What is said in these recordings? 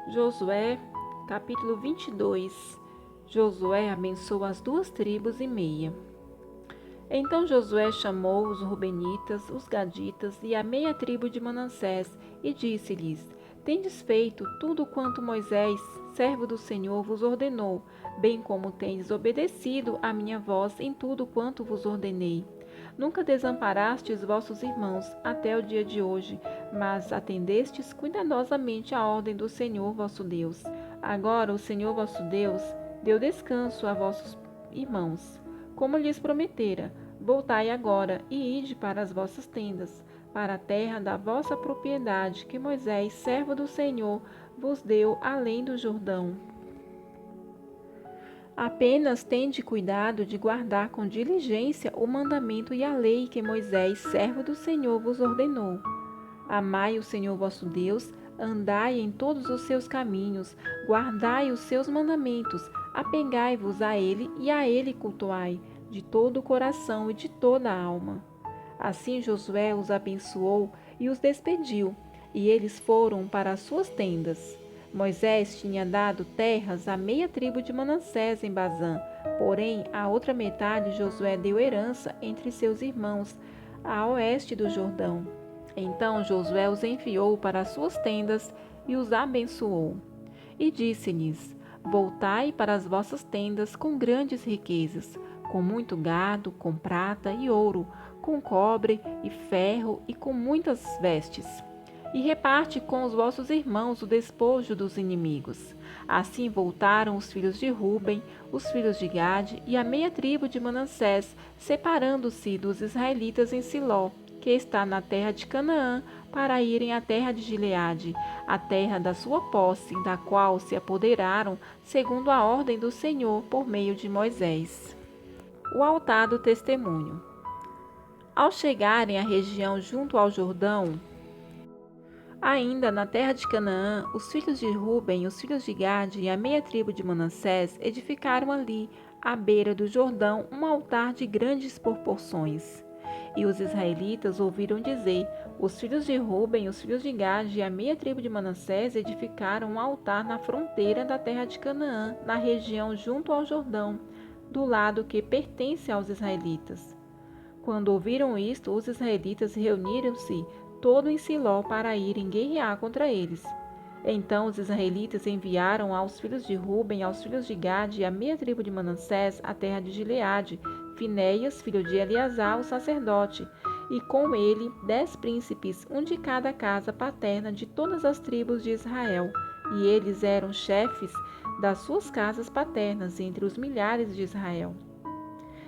Josué, capítulo 22. Josué abençoa as 2,5 tribos. Então Josué chamou os Rubenitas, os Gaditas e a meia tribo de Manassés e disse-lhes: Tendes feito tudo quanto Moisés, servo do Senhor, vos ordenou, bem como tendes obedecido à minha voz em tudo quanto vos ordenei. Nunca desamparastes vossos irmãos até o dia de hoje, mas atendestes cuidadosamente à ordem do Senhor vosso Deus. Agora o Senhor vosso Deus deu descanso a vossos irmãos, como lhes prometera. Voltai agora e ide para as vossas tendas, para a terra da vossa propriedade, que Moisés, servo do Senhor, vos deu além do Jordão. Apenas tende cuidado de guardar com diligência o mandamento e a lei que Moisés, servo do Senhor, vos ordenou. Amai o Senhor vosso Deus, andai em todos os seus caminhos, guardai os seus mandamentos, apegai-vos a ele e a ele cultuai, de todo o coração e de toda a alma. Assim Josué os abençoou e os despediu, e eles foram para as suas tendas. Moisés tinha dado terras à meia tribo de Manassés em Bazã, porém a outra metade Josué deu herança entre seus irmãos, a oeste do Jordão. Então Josué os enviou para as suas tendas e os abençoou. E disse-lhes: Voltai para as vossas tendas com grandes riquezas, com muito gado, com prata e ouro, com cobre e ferro e com muitas vestes. E reparte com os vossos irmãos o despojo dos inimigos. Assim voltaram os filhos de Ruben, os filhos de Gade e a meia tribo de Manassés, separando-se dos israelitas em Siló, que está na terra de Canaã, para irem à terra de Gileade, a terra da sua posse, da qual se apoderaram, segundo a ordem do Senhor, por meio de Moisés. O altar do testemunho. Ao chegarem à região junto ao Jordão, ainda na terra de Canaã, os filhos de Ruben, os filhos de Gade e a meia tribo de Manassés edificaram ali, à beira do Jordão, um altar de grandes proporções. E os israelitas ouviram dizer: Os filhos de Ruben, os filhos de Gade e a meia tribo de Manassés edificaram um altar na fronteira da terra de Canaã, na região junto ao Jordão, do lado que pertence aos israelitas. Quando ouviram isto, os israelitas reuniram-se todo em Siló para irem guerrear contra eles. Então os israelitas enviaram aos filhos de Ruben, aos filhos de Gade e à meia tribo de Manassés a terra de Gileade, Finéias, filho de Eleazar, o sacerdote, e com ele 10 príncipes, um de cada casa paterna de todas as tribos de Israel, e eles eram chefes das suas casas paternas entre os milhares de Israel.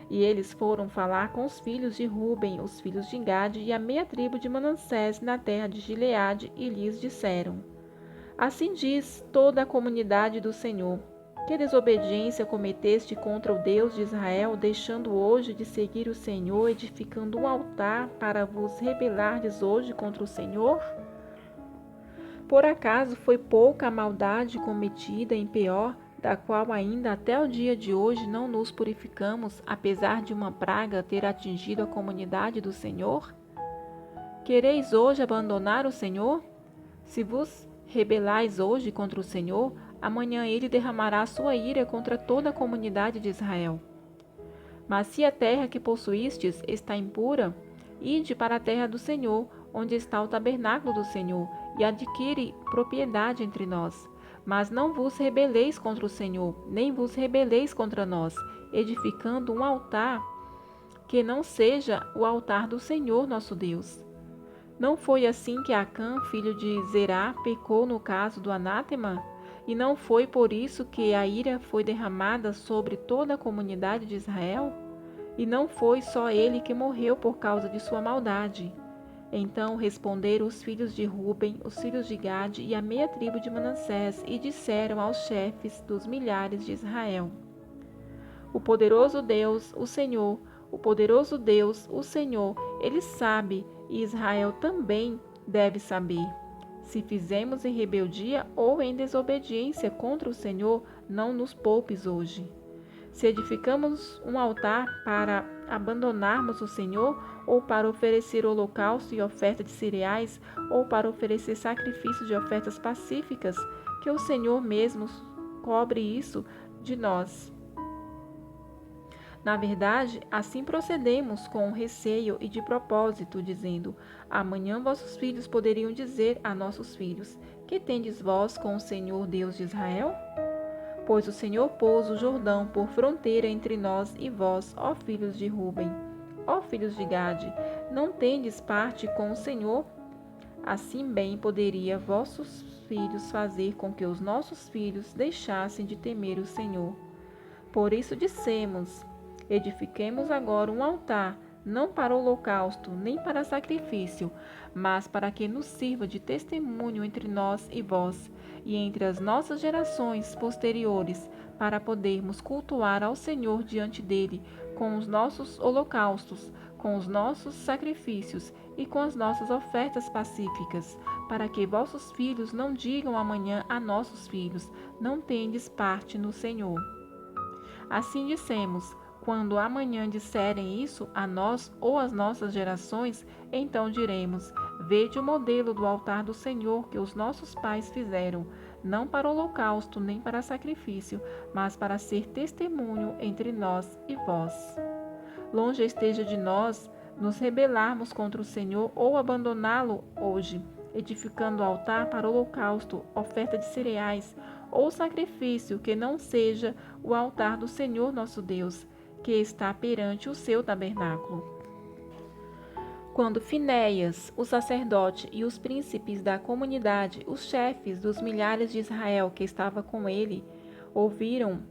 E eles foram falar com os filhos de Ruben, os filhos de Gade e a meia tribo de Manassés na terra de Gileade, e lhes disseram: Assim diz toda a comunidade do Senhor: Que desobediência cometeste contra o Deus de Israel, deixando hoje de seguir o Senhor, edificando um altar para vos rebelardes hoje contra o Senhor? Por acaso foi pouca a maldade cometida em Peor, da qual ainda até o dia de hoje não nos purificamos, apesar de uma praga ter atingido a comunidade do Senhor? Quereis hoje abandonar o Senhor? Se vos rebelais hoje contra o Senhor, amanhã ele derramará sua ira contra toda a comunidade de Israel. Mas se a terra que possuístes está impura, ide para a terra do Senhor, onde está o tabernáculo do Senhor, e adquire propriedade entre nós. Mas não vos rebeleis contra o Senhor, nem vos rebeleis contra nós, edificando um altar que não seja o altar do Senhor nosso Deus. Não foi assim que Acã, filho de Zerá, pecou no caso do anátema? E não foi por isso que a ira foi derramada sobre toda a comunidade de Israel? E não foi só ele que morreu por causa de sua maldade. Então responderam os filhos de Ruben, os filhos de Gade e a meia tribo de Manassés, e disseram aos chefes dos milhares de Israel: O poderoso Deus, o Senhor, o poderoso Deus, o Senhor, ele sabe, e Israel também deve saber. Se fizemos em rebeldia ou em desobediência contra o Senhor, não nos poupes hoje. Se edificamos um altar para abandonarmos o Senhor, ou para oferecer holocausto e oferta de cereais, ou para oferecer sacrifício de ofertas pacíficas, que o Senhor mesmo cobre isso de nós. Na verdade, assim procedemos com receio e de propósito, dizendo: amanhã vossos filhos poderiam dizer a nossos filhos: que tendes vós com o Senhor Deus de Israel? Pois o Senhor pôs o Jordão por fronteira entre nós e vós, ó filhos de Ruben. Ó filhos de Gade, não tendes parte com o Senhor? Assim bem poderia vossos filhos fazer com que os nossos filhos deixassem de temer o Senhor. Por isso dissemos: edifiquemos agora um altar, não para holocausto, nem para sacrifício, mas para que nos sirva de testemunho entre nós e vós, e entre as nossas gerações posteriores, para podermos cultuar ao Senhor diante dele, com os nossos holocaustos, com os nossos sacrifícios e com as nossas ofertas pacíficas, para que vossos filhos não digam amanhã a nossos filhos: não tendes parte no Senhor. Assim dissemos: quando amanhã disserem isso a nós ou às nossas gerações, então diremos: vede o modelo do altar do Senhor que os nossos pais fizeram, não para holocausto nem para sacrifício, mas para ser testemunho entre nós e vós. Longe esteja de nós nos rebelarmos contra o Senhor ou abandoná-lo hoje, edificando altar para holocausto, oferta de cereais ou sacrifício que não seja o altar do Senhor nosso Deus, que está perante o seu tabernáculo. Quando Finéias, o sacerdote, e os príncipes da comunidade, os chefes dos milhares de Israel que estava com ele, ouviram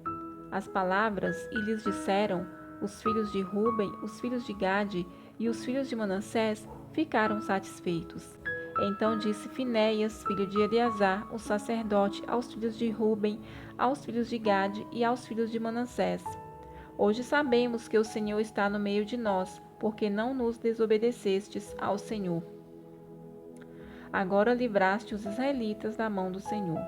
as palavras e lhes disseram, os filhos de Ruben, os filhos de Gade e os filhos de Manassés ficaram satisfeitos. Então disse Finéias, filho de Eleazar, o sacerdote, aos filhos de Ruben, aos filhos de Gade e aos filhos de Manassés: hoje sabemos que o Senhor está no meio de nós, porque não nos desobedecestes ao Senhor. Agora livraste os israelitas da mão do Senhor.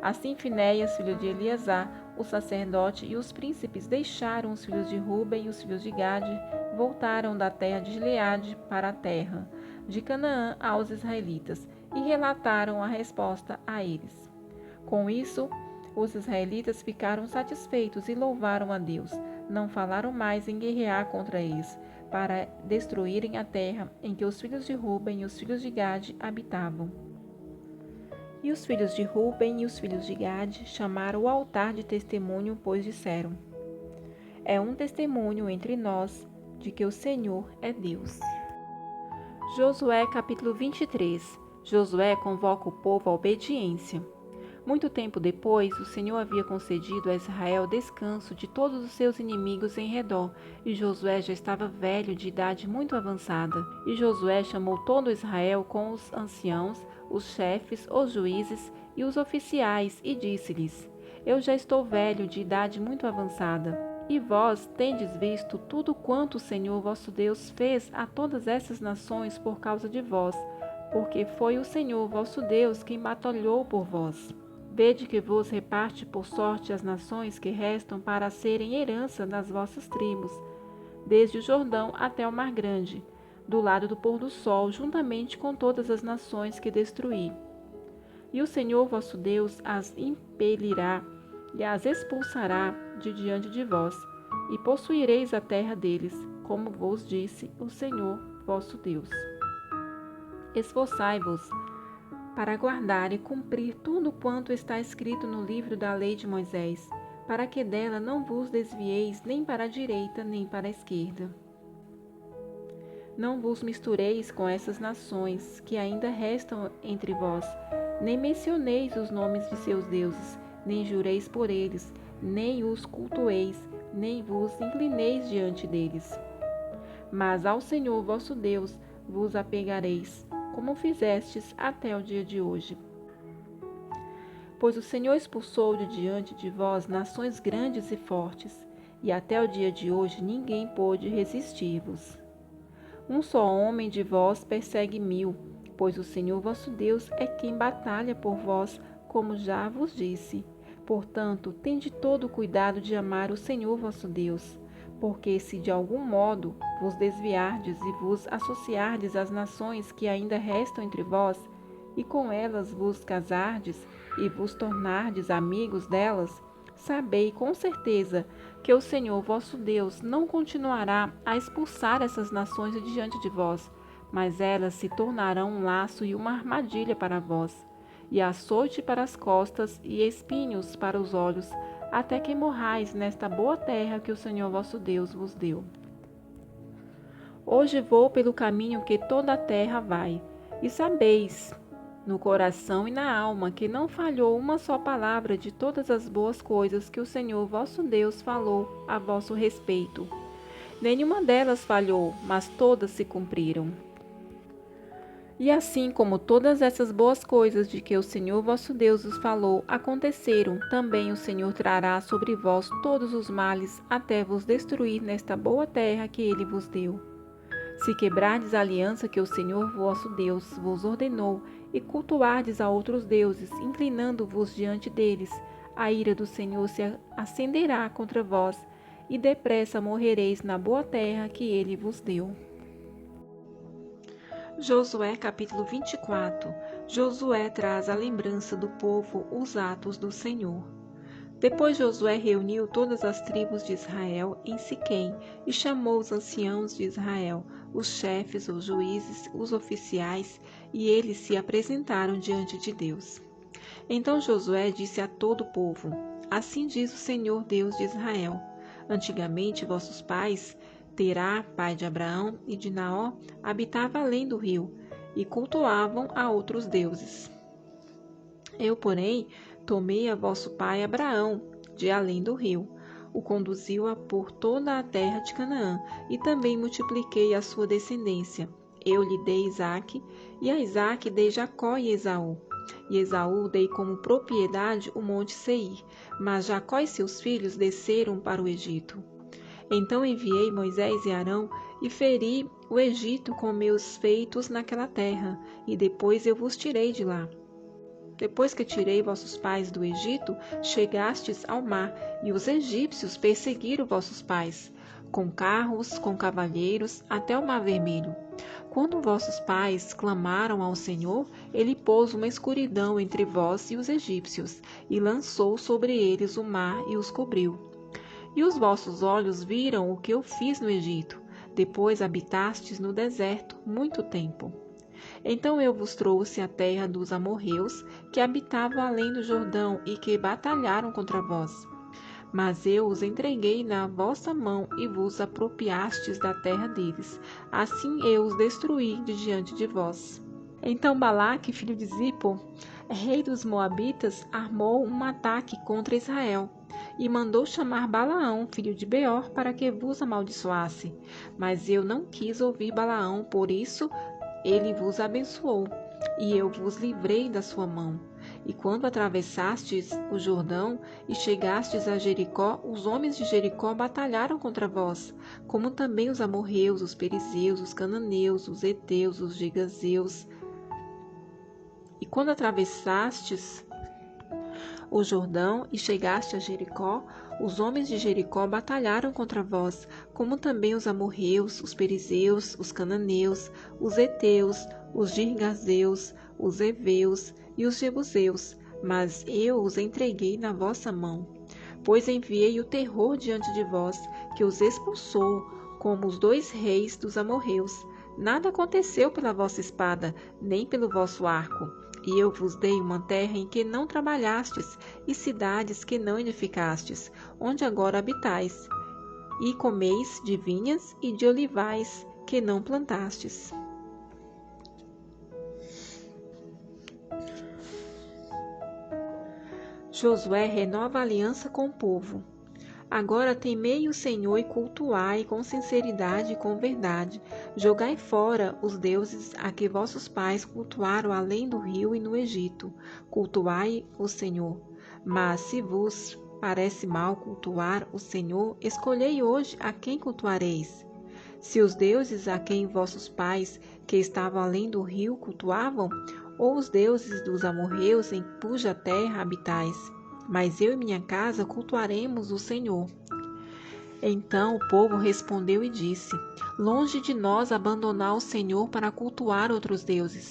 Assim Finéias, filho de Eleazar, o sacerdote, e os príncipes deixaram os filhos de Ruben e os filhos de Gade, voltaram da terra de Gileade para a terra de Canaã aos israelitas, e relataram a resposta a eles. Com isso, os israelitas ficaram satisfeitos e louvaram a Deus. Não falaram mais em guerrear contra eles, para destruírem a terra em que os filhos de Ruben e os filhos de Gade habitavam. E os filhos de Ruben e os filhos de Gade chamaram o altar de testemunho, pois disseram: é um testemunho entre nós de que o Senhor é Deus. Josué capítulo 23. Josué convoca o povo à obediência. Muito tempo depois, o Senhor havia concedido a Israel descanso de todos os seus inimigos em redor, e Josué já estava velho, de idade muito avançada. E Josué chamou todo Israel com os anciãos, os chefes, os juízes e os oficiais, e disse-lhes: eu já estou velho, de idade muito avançada. E vós tendes visto tudo quanto o Senhor vosso Deus fez a todas essas nações por causa de vós, porque foi o Senhor vosso Deus quem batalhou por vós. Vede que vos reparte por sorte as nações que restam para serem herança nas vossas tribos, desde o Jordão até o Mar Grande, do lado do pôr do sol, juntamente com todas as nações que destruí. E o Senhor vosso Deus as impelirá e as expulsará de diante de vós, e possuireis a terra deles, como vos disse o Senhor vosso Deus. Esforçai-vos para guardar e cumprir tudo quanto está escrito no livro da lei de Moisés, para que dela não vos desvieis nem para a direita nem para a esquerda. Não vos mistureis com essas nações que ainda restam entre vós, nem mencioneis os nomes de seus deuses, nem jureis por eles, nem os cultueis, nem vos inclineis diante deles. Mas ao Senhor vosso Deus vos apegareis, como fizestes até o dia de hoje. Pois o Senhor expulsou de diante de vós nações grandes e fortes, e até o dia de hoje ninguém pôde resistir-vos. Um só homem de vós persegue 1000, pois o Senhor vosso Deus é quem batalha por vós, como já vos disse. Portanto, tende todo o cuidado de amar o Senhor vosso Deus, porque se de algum modo vos desviardes e vos associardes às nações que ainda restam entre vós, e com elas vos casardes, e vos tornardes amigos delas, sabei com certeza que o Senhor vosso Deus não continuará a expulsar essas nações de diante de vós, mas elas se tornarão um laço e uma armadilha para vós, e açoite para as costas e espinhos para os olhos, até que morrais nesta boa terra que o Senhor vosso Deus vos deu. Hoje vou pelo caminho que toda a terra vai, e sabeis, no coração e na alma, que não falhou uma só palavra de todas as boas coisas que o Senhor vosso Deus falou a vosso respeito. Nenhuma delas falhou, mas todas se cumpriram. E assim como todas essas boas coisas de que o Senhor vosso Deus vos falou aconteceram, também o Senhor trará sobre vós todos os males, até vos destruir nesta boa terra que ele vos deu. Se quebrardes a aliança que o Senhor vosso Deus vos ordenou, e cultuardes a outros deuses, inclinando-vos diante deles, a ira do Senhor se acenderá contra vós, e depressa morrereis na boa terra que ele vos deu. Josué capítulo 24. Josué traz à lembrança do povo os atos do Senhor. Depois Josué reuniu todas as tribos de Israel em Siquém e chamou os anciãos de Israel, os chefes, os juízes, os oficiais, e eles se apresentaram diante de Deus. Então Josué disse a todo o povo: Assim diz o Senhor Deus de Israel: Antigamente vossos pais, Terá, pai de Abraão e de Naó, habitava além do rio, e cultuavam a outros deuses. Eu, porém, tomei a vosso pai Abraão, de além do rio, o conduziu-a por toda a terra de Canaã, e também multipliquei a sua descendência. Eu lhe dei Isaque, e a Isaque dei Jacó e Esaú. E Esaú dei como propriedade o monte Seir, mas Jacó e seus filhos desceram para o Egito. Então enviei Moisés e Arão, e feri o Egito com meus feitos naquela terra, e depois eu vos tirei de lá. Depois que tirei vossos pais do Egito, chegastes ao mar, e os egípcios perseguiram vossos pais, com carros, com cavalheiros, até o mar vermelho. Quando vossos pais clamaram ao Senhor, ele pôs uma escuridão entre vós e os egípcios, e lançou sobre eles o mar e os cobriu. E os vossos olhos viram o que eu fiz no Egito. Depois habitastes no deserto muito tempo. Então eu vos trouxe a terra dos amorreus, que habitavam além do Jordão e que batalharam contra vós. Mas eu os entreguei na vossa mão e vos apropriastes da terra deles. Assim eu os destruí de diante de vós. Então Balaque, filho de Zippor, rei dos Moabitas, armou um ataque contra Israel e mandou chamar Balaão, filho de Beor, para que vos amaldiçoasse. Mas eu não quis ouvir Balaão, por isso ele vos abençoou, e eu vos livrei da sua mão. E quando atravessastes o Jordão e chegastes a Jericó, os homens de Jericó batalharam contra vós, como também os amorreus, os perizeus, os cananeus, os heteus, os gigazeus. E quando atravessastes o Jordão e chegaste a Jericó, os homens de Jericó batalharam contra vós, como também os amorreus, os perizeus, os cananeus, os heteus, os girgazeus, os heveus e os jebuseus, mas eu os entreguei na vossa mão. Pois enviei o terror diante de vós, que os expulsou, como os 2 reis dos amorreus. Nada aconteceu pela vossa espada, nem pelo vosso arco. E eu vos dei uma terra em que não trabalhastes, e cidades que não edificastes, onde agora habitais, e comeis de vinhas e de olivais que não plantastes. Josué renova a aliança com o povo. Agora temei o Senhor e cultuai com sinceridade e com verdade. Jogai fora os deuses a que vossos pais cultuaram além do rio e no Egito. Cultuai o Senhor. Mas se vos parece mal cultuar o Senhor, escolhei hoje a quem cultuareis. Se os deuses a quem vossos pais, que estavam além do rio, cultuavam, ou os deuses dos amorreus em cuja terra habitais. Mas eu e minha casa cultuaremos o Senhor. Então o povo respondeu e disse: Longe de nós abandonar o Senhor para cultuar outros deuses.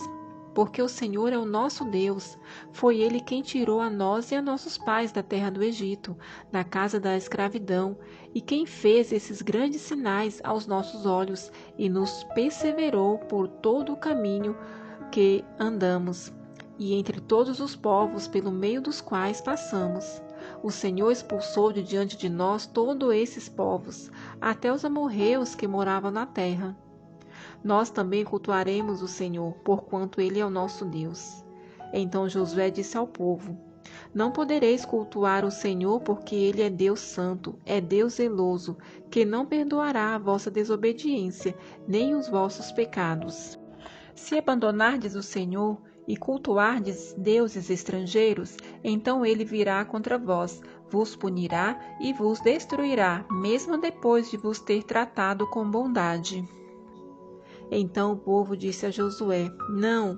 porque o Senhor é o nosso Deus. Foi Ele quem tirou a nós e a nossos pais da terra do Egito, da casa da escravidão, e quem fez esses grandes sinais aos nossos olhos e nos perseverou por todo o caminho que andamos, e entre todos os povos pelo meio dos quais passamos. O Senhor expulsou de diante de nós todos esses povos, até os amorreus que moravam na terra. Nós também cultuaremos o Senhor, porquanto Ele é o nosso Deus. Então Josué disse ao povo: Não podereis cultuar o Senhor, porque Ele é Deus santo, é Deus zeloso, que não perdoará a vossa desobediência, nem os vossos pecados. Se abandonardes o Senhor e cultuardes deuses estrangeiros, então Ele virá contra vós, vos punirá e vos destruirá, mesmo depois de vos ter tratado com bondade. Então o povo disse a Josué: Não,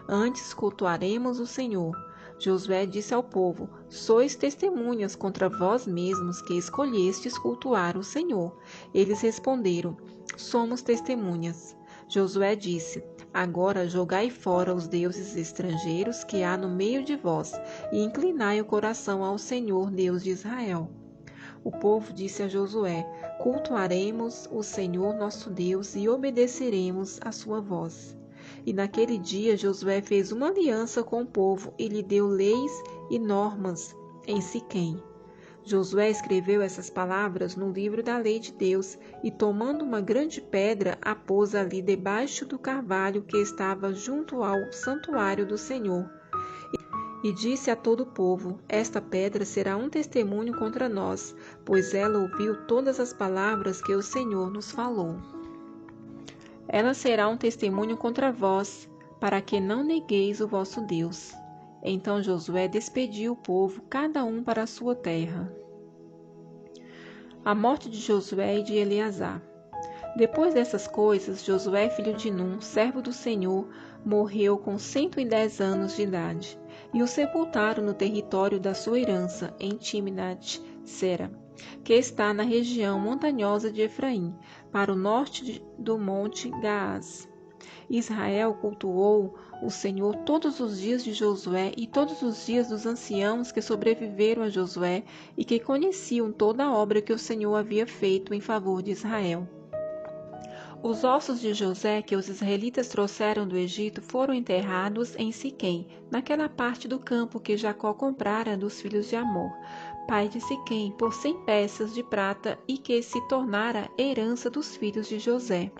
antes cultuaremos o Senhor. Josué disse ao povo: Sois testemunhas contra vós mesmos que escolhestes cultuar o Senhor. Eles responderam: Somos testemunhas. Josué disse: Agora jogai fora os deuses estrangeiros que há no meio de vós, e inclinai o coração ao Senhor, Deus de Israel. O povo disse a Josué: Cultuaremos o Senhor nosso Deus e obedeceremos a sua voz. E naquele dia Josué fez uma aliança com o povo e lhe deu leis e normas em Siquém. Josué escreveu essas palavras no livro da lei de Deus e, tomando uma grande pedra, a pôs ali debaixo do carvalho que estava junto ao santuário do Senhor. E disse a todo o povo: Esta pedra será um testemunho contra nós, pois ela ouviu todas as palavras que o Senhor nos falou. Ela será um testemunho contra vós, para que não negueis o vosso Deus. Então Josué despediu o povo, cada um para a sua terra. A morte de Josué e de Eleazar. Depois dessas coisas, Josué, filho de Num, servo do Senhor, morreu com 110 anos de idade, e o sepultaram no território da sua herança, em Timnat-Sera, que está na região montanhosa de Efraim, para o norte do monte Gaás. Israel cultuou o Senhor todos os dias de Josué e todos os dias dos anciãos que sobreviveram a Josué e que conheciam toda a obra que o Senhor havia feito em favor de Israel. Os ossos de José que os israelitas trouxeram do Egito foram enterrados em Siquém, naquela parte do campo que Jacó comprara dos filhos de Amor, pai de Siquém, por 100 peças de prata, e que se tornara herança dos filhos de José.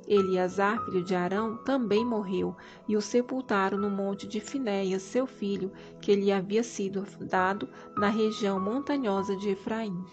Eleazar, filho de Arão, também morreu, e o sepultaram no monte de Finéias, seu filho, que lhe havia sido dado na região montanhosa de Efraim.